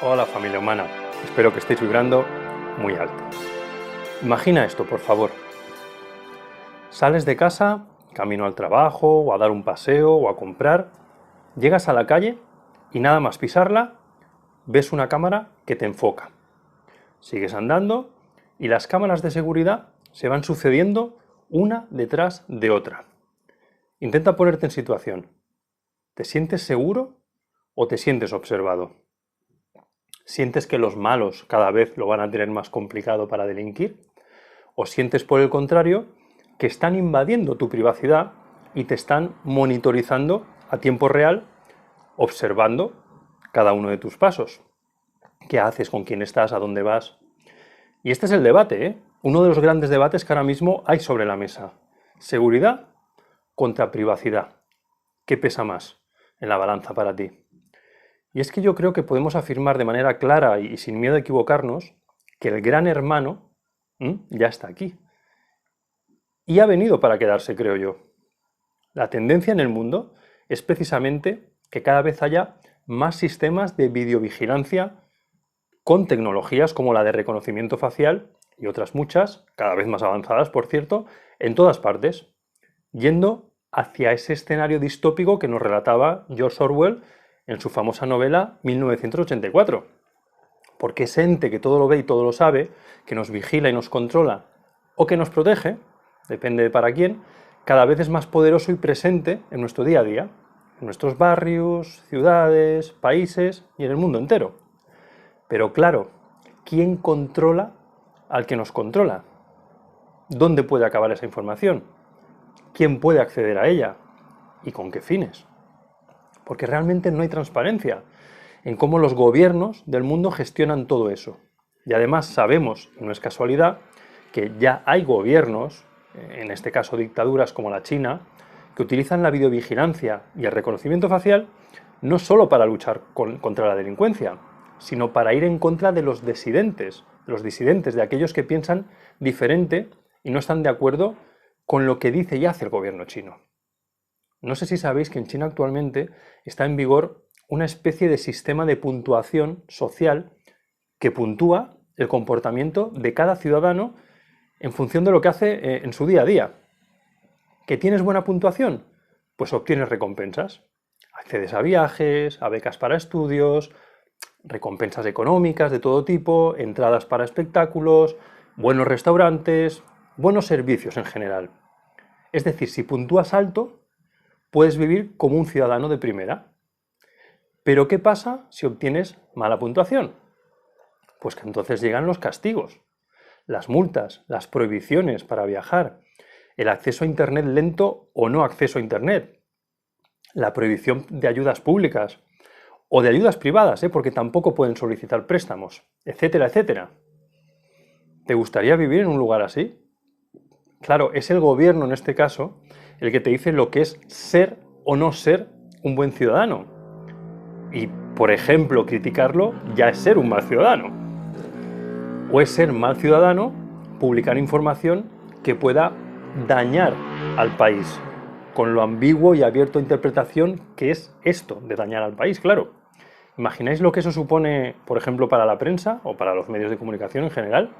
Hola familia humana, espero que estéis vibrando muy alto. Imagina esto, por favor. Sales de casa, camino al trabajo, o a dar un paseo, o a comprar, llegas a la calle y nada más pisarla, ves una cámara que te enfoca. Sigues andando y las cámaras de seguridad se van sucediendo una detrás de otra. Intenta ponerte en situación. ¿Te sientes seguro o te sientes observado? ¿Sientes que los malos cada vez lo van a tener más complicado para delinquir? ¿O sientes por el contrario que están invadiendo tu privacidad y te están monitorizando a tiempo real, observando cada uno de tus pasos? ¿Qué haces? ¿Con quién estás? ¿A dónde vas? Y este es el debate, ¿eh? Uno de los grandes debates que ahora mismo hay sobre la mesa. Seguridad contra privacidad. ¿Qué pesa más en la balanza para ti? Y es que yo creo que podemos afirmar de manera clara y sin miedo a equivocarnos que el gran hermano ya está aquí. Y ha venido para quedarse, creo yo. La tendencia en el mundo es precisamente que cada vez haya más sistemas de videovigilancia con tecnologías como la de reconocimiento facial y otras muchas, cada vez más avanzadas, por cierto, en todas partes, yendo hacia ese escenario distópico que nos relataba George Orwell en su famosa novela 1984. Porque ese ente que todo lo ve y todo lo sabe, que nos vigila y nos controla, o que nos protege, depende de para quién, cada vez es más poderoso y presente en nuestro día a día, en nuestros barrios, ciudades, países y en el mundo entero. Pero claro, ¿quién controla al que nos controla? ¿Dónde puede acabar esa información? ¿Quién puede acceder a ella? ¿Y con qué fines? Porque realmente no hay transparencia en cómo los gobiernos del mundo gestionan todo eso. Y además sabemos, y no es casualidad, que ya hay gobiernos, en este caso dictaduras como la China, que utilizan la videovigilancia y el reconocimiento facial no solo para luchar contra la delincuencia, sino para ir en contra de los disidentes, de aquellos que piensan diferente y no están de acuerdo con lo que dice y hace el gobierno chino. No sé si sabéis que en China actualmente está en vigor una especie de sistema de puntuación social que puntúa el comportamiento de cada ciudadano en función de lo que hace en su día a día. ¿Que tienes buena puntuación? Pues obtienes recompensas. Accedes a viajes, a becas para estudios, recompensas económicas de todo tipo, entradas para espectáculos, buenos restaurantes, buenos servicios en general. Es decir, si puntúas alto, puedes vivir como un ciudadano de primera. Pero ¿qué pasa si obtienes mala puntuación? Pues que entonces llegan los castigos, las multas, las prohibiciones para viajar, el acceso a Internet lento o no acceso a Internet, la prohibición de ayudas públicas o de ayudas privadas, porque tampoco pueden solicitar préstamos, etcétera, etcétera. ¿Te gustaría vivir en un lugar así? Claro, es el gobierno en este caso el que te dice lo que es ser o no ser un buen ciudadano. Y, por ejemplo, criticarlo ya es ser un mal ciudadano. O es ser mal ciudadano publicar información que pueda dañar al país, con lo ambiguo y abierto a interpretación que es esto de dañar al país, claro. ¿Imagináis lo que eso supone, por ejemplo, para la prensa o para los medios de comunicación en general?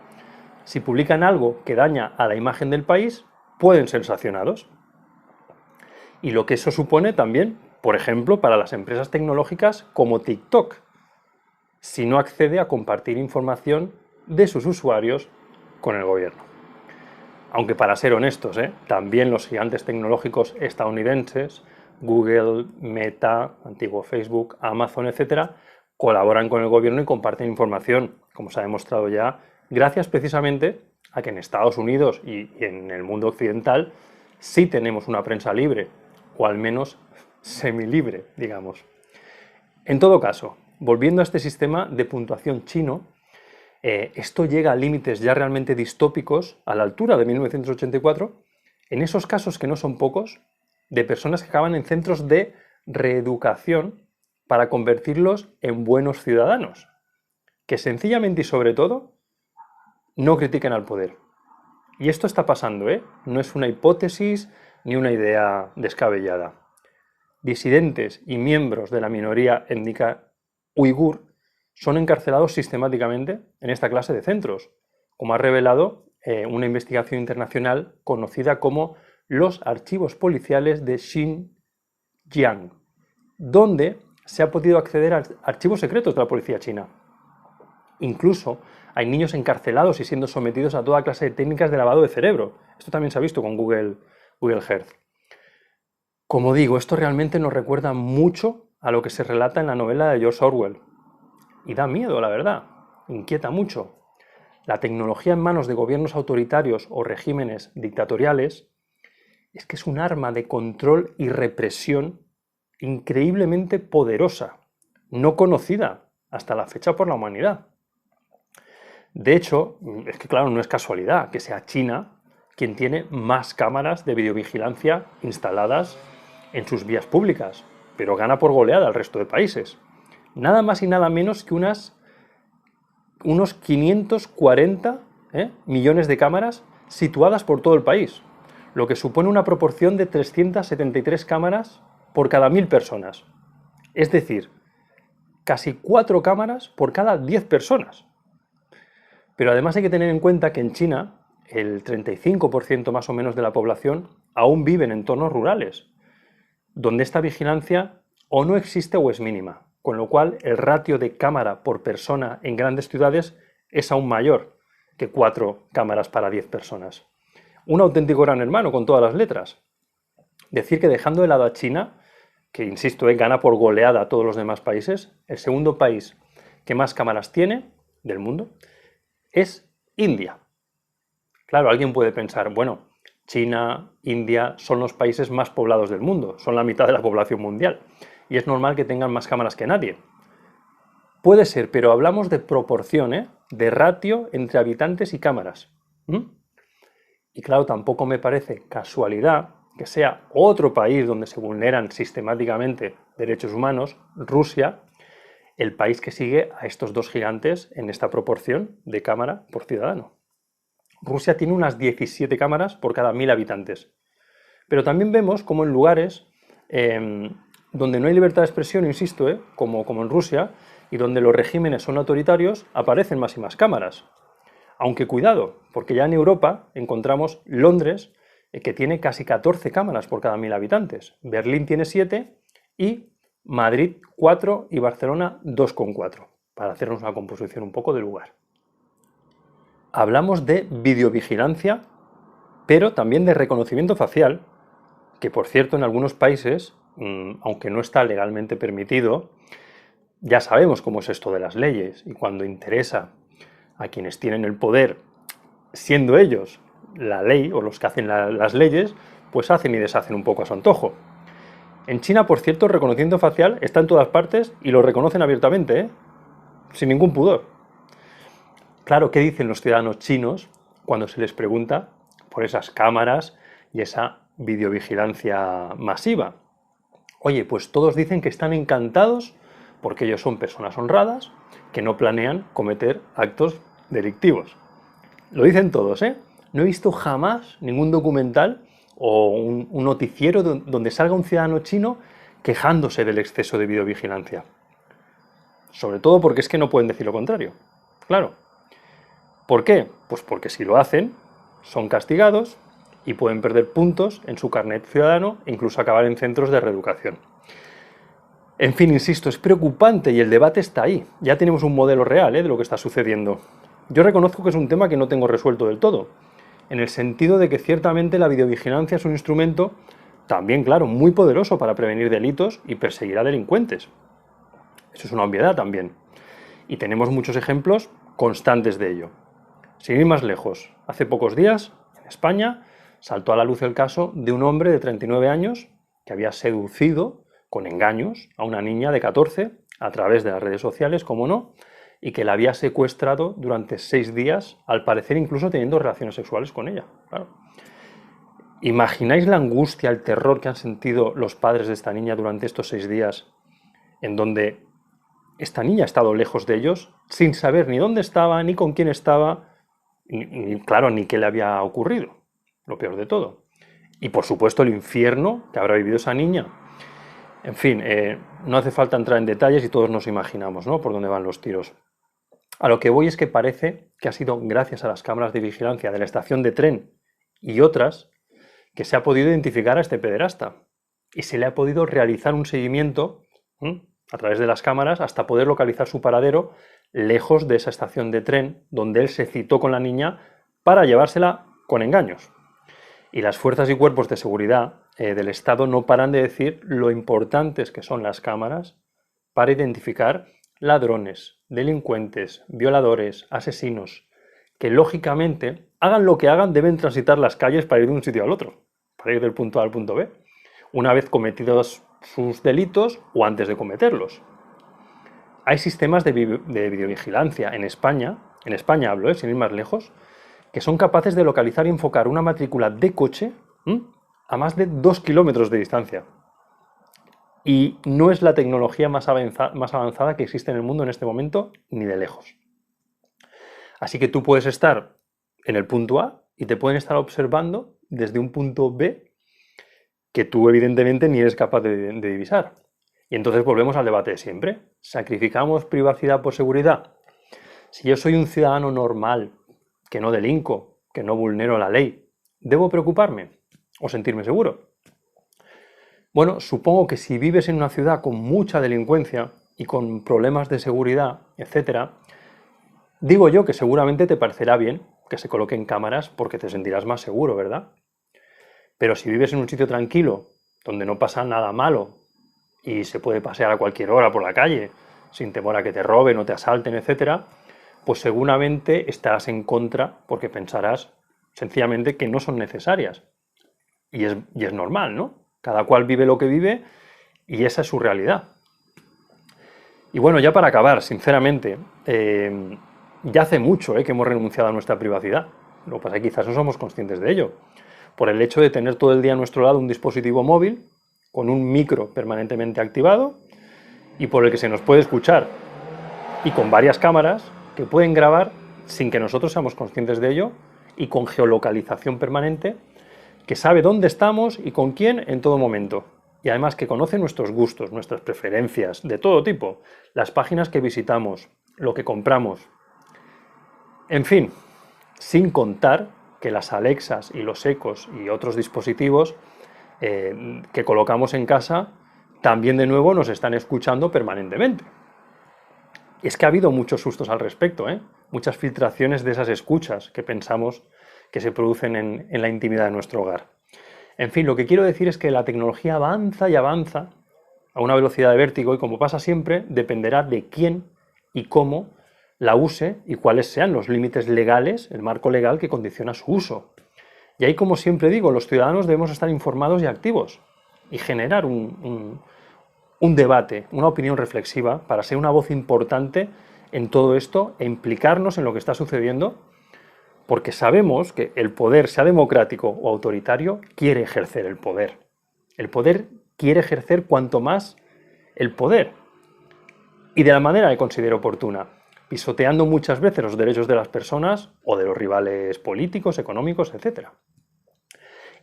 Si publican algo que daña a la imagen del país, pueden ser sancionados. Y lo que eso supone también, por ejemplo, para las empresas tecnológicas como TikTok, si no accede a compartir información de sus usuarios con el gobierno. Aunque para ser honestos, también los gigantes tecnológicos estadounidenses, Google, Meta, antiguo Facebook, Amazon, etcétera, colaboran con el gobierno y comparten información, como se ha demostrado ya, gracias precisamente a que en Estados Unidos y en el mundo occidental sí tenemos una prensa libre, o al menos semilibre, digamos. En todo caso, volviendo a este sistema de puntuación chino, esto llega a límites ya realmente distópicos a la altura de 1984, en esos casos que no son pocos, de personas que acaban en centros de reeducación para convertirlos en buenos ciudadanos, que sencillamente y sobre todo no critiquen al poder. Y esto está pasando, no es una hipótesis ni una idea descabellada. Disidentes y miembros de la minoría étnica uigur son encarcelados sistemáticamente en esta clase de centros, como ha revelado una investigación internacional conocida como los archivos policiales de Xinjiang, donde se ha podido acceder a archivos secretos de la policía china. Incluso hay niños encarcelados y siendo sometidos a toda clase de técnicas de lavado de cerebro. Esto también se ha visto con Google Earth. Como digo, esto realmente nos recuerda mucho a lo que se relata en la novela de George Orwell. Y da miedo, la verdad. Inquieta mucho. La tecnología en manos de gobiernos autoritarios o regímenes dictatoriales es que es un arma de control y represión increíblemente poderosa, no conocida hasta la fecha por la humanidad. De hecho, es que claro, no es casualidad que sea China quien tiene más cámaras de videovigilancia instaladas en sus vías públicas, pero gana por goleada al resto de países. Nada más y nada menos que unos 540 millones de cámaras situadas por todo el país, lo que supone una proporción de 373 cámaras por cada 1000 personas. Es decir, casi 4 cámaras por cada 10 personas. Pero además hay que tener en cuenta que en China el 35% más o menos de la población aún vive en entornos rurales, donde esta vigilancia o no existe o es mínima, con lo cual el ratio de cámara por persona en grandes ciudades es aún mayor que 4 cámaras para 10 personas. Un auténtico gran hermano con todas las letras. Decir que dejando de lado a China, que insisto, gana por goleada a todos los demás países, el segundo país que más cámaras tiene del mundo es India. Claro, alguien puede pensar, bueno, China, India son los países más poblados del mundo, son la mitad de la población mundial, y es normal que tengan más cámaras que nadie. Puede ser, pero hablamos de proporción, de ratio entre habitantes y cámaras. Y claro, tampoco me parece casualidad que sea otro país donde se vulneran sistemáticamente derechos humanos, Rusia, el país que sigue a estos dos gigantes en esta proporción de cámara por ciudadano. Rusia tiene unas 17 cámaras por cada 1000 habitantes. Pero también vemos como en lugares donde no hay libertad de expresión, insisto, como en Rusia, y donde los regímenes son autoritarios, aparecen más y más cámaras. Aunque cuidado, porque ya en Europa encontramos Londres, que tiene casi 14 cámaras por cada 1000 habitantes. Berlín tiene 7 y Madrid 4 y Barcelona 2,4, para hacernos una composición un poco de lugar. Hablamos de videovigilancia, pero también de reconocimiento facial, que por cierto en algunos países, aunque no está legalmente permitido, ya sabemos cómo es esto de las leyes, y cuando interesa a quienes tienen el poder, siendo ellos la ley o los que hacen las leyes, pues hacen y deshacen un poco a su antojo. En China, por cierto, el reconocimiento facial está en todas partes y lo reconocen abiertamente, sin ningún pudor. Claro, ¿qué dicen los ciudadanos chinos cuando se les pregunta por esas cámaras y esa videovigilancia masiva? Oye, pues todos dicen que están encantados porque ellos son personas honradas, que no planean cometer actos delictivos. Lo dicen todos, No he visto jamás ningún documental o un noticiero donde salga un ciudadano chino quejándose del exceso de videovigilancia. Sobre todo porque es que no pueden decir lo contrario. Claro. ¿Por qué? Pues porque si lo hacen, son castigados y pueden perder puntos en su carnet ciudadano e incluso acabar en centros de reeducación. En fin, insisto, es preocupante y el debate está ahí. Ya tenemos un modelo real de lo que está sucediendo. Yo reconozco que es un tema que no tengo resuelto del todo, en el sentido de que ciertamente la videovigilancia es un instrumento también, claro, muy poderoso para prevenir delitos y perseguir a delincuentes. Eso es una obviedad también. Y tenemos muchos ejemplos constantes de ello. Sin ir más lejos, hace pocos días, en España, saltó a la luz el caso de un hombre de 39 años que había seducido con engaños a una niña de 14 a través de las redes sociales, como no, y que la había secuestrado durante 6 días, al parecer incluso teniendo relaciones sexuales con ella. Claro. ¿Imagináis la angustia, el terror que han sentido los padres de esta niña durante estos 6 días, en donde esta niña ha estado lejos de ellos, sin saber ni dónde estaba, ni con quién estaba, claro, ni qué le había ocurrido, lo peor de todo? Y por supuesto el infierno que habrá vivido esa niña. En fin, no hace falta entrar en detalles y todos nos imaginamos, ¿no?, por dónde van los tiros. A lo que voy es que parece que ha sido gracias a las cámaras de vigilancia de la estación de tren y otras que se ha podido identificar a este pederasta y se le ha podido realizar un seguimiento a través de las cámaras hasta poder localizar su paradero lejos de esa estación de tren donde él se citó con la niña para llevársela con engaños. Y las fuerzas y cuerpos de seguridad del Estado no paran de decir lo importantes que son las cámaras para identificar ladrones, delincuentes, violadores, asesinos, que lógicamente, hagan lo que hagan, deben transitar las calles para ir de un sitio al otro, para ir del punto A al punto B, una vez cometidos sus delitos o antes de cometerlos. Hay sistemas de videovigilancia en España hablo, sin ir más lejos, que son capaces de localizar y enfocar una matrícula de coche a más de 2 kilómetros de distancia. Y no es la tecnología más avanzada que existe en el mundo en este momento, ni de lejos. Así que tú puedes estar en el punto A y te pueden estar observando desde un punto B que tú evidentemente ni eres capaz de divisar. Y entonces volvemos al debate de siempre. ¿Sacrificamos privacidad por seguridad? Si yo soy un ciudadano normal, que no delinco, que no vulnero la ley, ¿debo preocuparme o sentirme seguro? Bueno, supongo que si vives en una ciudad con mucha delincuencia y con problemas de seguridad, etc., digo yo que seguramente te parecerá bien que se coloquen cámaras porque te sentirás más seguro, ¿verdad? Pero si vives en un sitio tranquilo, donde no pasa nada malo y se puede pasear a cualquier hora por la calle, sin temor a que te roben o te asalten, etc., pues seguramente estarás en contra porque pensarás sencillamente que no son necesarias. Y es normal, ¿no? Cada cual vive lo que vive y esa es su realidad. Y bueno, ya para acabar, sinceramente, ya hace mucho que hemos renunciado a nuestra privacidad. Lo que pasa es que quizás no somos conscientes de ello. Por el hecho de tener todo el día a nuestro lado un dispositivo móvil con un micro permanentemente activado y por el que se nos puede escuchar y con varias cámaras que pueden grabar sin que nosotros seamos conscientes de ello y con geolocalización permanente que sabe dónde estamos y con quién en todo momento. Y además que conoce nuestros gustos, nuestras preferencias, de todo tipo, las páginas que visitamos, lo que compramos. En fin, sin contar que las Alexas y los Echos y otros dispositivos que colocamos en casa también de nuevo nos están escuchando permanentemente. Y es que ha habido muchos sustos al respecto, muchas filtraciones de esas escuchas que pensamos que se producen en la intimidad de nuestro hogar. En fin, lo que quiero decir es que la tecnología avanza y avanza a una velocidad de vértigo y, como pasa siempre, dependerá de quién y cómo la use y cuáles sean los límites legales, el marco legal que condiciona su uso. Y ahí, como siempre digo, los ciudadanos debemos estar informados y activos y generar un debate, una opinión reflexiva para ser una voz importante en todo esto e implicarnos en lo que está sucediendo, porque sabemos que el poder, sea democrático o autoritario, quiere ejercer el poder. El poder quiere ejercer cuanto más el poder y de la manera que considere oportuna, pisoteando muchas veces los derechos de las personas o de los rivales políticos, económicos, etc.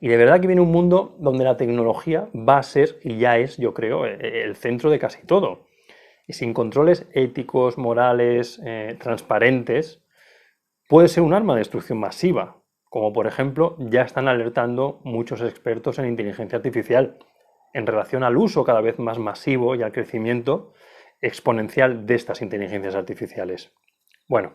Y de verdad que viene un mundo donde la tecnología va a ser, y ya es, yo creo, el centro de casi todo. Y sin controles éticos, morales, transparentes, puede ser un arma de destrucción masiva, como por ejemplo ya están alertando muchos expertos en inteligencia artificial en relación al uso cada vez más masivo y al crecimiento exponencial de estas inteligencias artificiales. Bueno,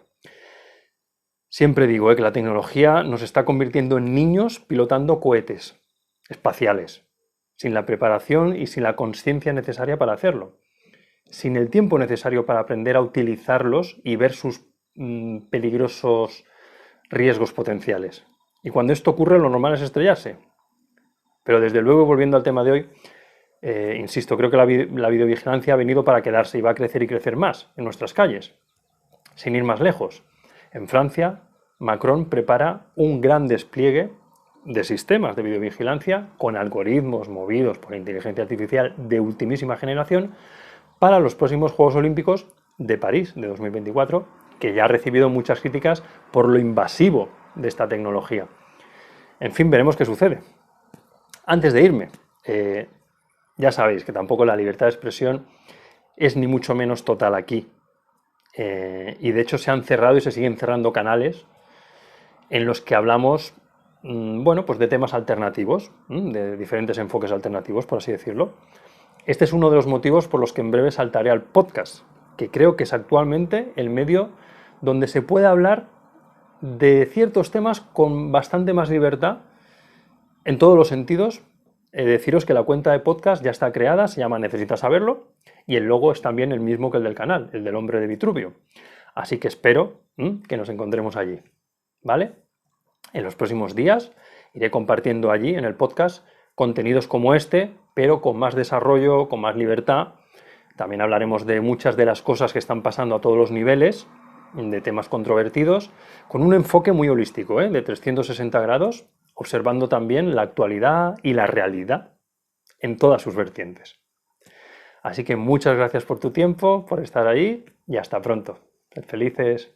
siempre digo que la tecnología nos está convirtiendo en niños pilotando cohetes espaciales, sin la preparación y sin la conciencia necesaria para hacerlo, sin el tiempo necesario para aprender a utilizarlos y ver sus peligrosos riesgos potenciales. Y cuando esto ocurre, lo normal es estrellarse. Pero desde luego, volviendo al tema de hoy, insisto, creo que la videovigilancia ha venido para quedarse y va a crecer y crecer más en nuestras calles. Sin ir más lejos, en Francia, Macron prepara un gran despliegue de sistemas de videovigilancia con algoritmos movidos por inteligencia artificial de ultimísima generación para los próximos Juegos Olímpicos de París de 2024, que ya ha recibido muchas críticas por lo invasivo de esta tecnología. En fin, veremos qué sucede. Antes de irme, Ya sabéis que tampoco la libertad de expresión es ni mucho menos total aquí. Y de hecho se han cerrado y se siguen cerrando canales en los que hablamos, bueno, pues de temas alternativos, de diferentes enfoques alternativos, por así decirlo. Este es uno de los motivos por los que en breve saltaré al podcast, que creo que es actualmente el medio donde se puede hablar de ciertos temas con bastante más libertad en todos los sentidos. Deciros que la cuenta de podcast ya está creada, se llama Necesitas Saberlo, y el logo es también el mismo que el del canal, el del hombre de Vitruvio. Así que espero que nos encontremos allí, ¿vale? En los próximos días iré compartiendo allí en el podcast contenidos como este, pero con más desarrollo, con más libertad. También hablaremos de muchas de las cosas que están pasando a todos los niveles, de temas controvertidos, con un enfoque muy holístico, de 360 grados, observando también la actualidad y la realidad en todas sus vertientes. Así que muchas gracias por tu tiempo, por estar ahí y hasta pronto. Sed felices.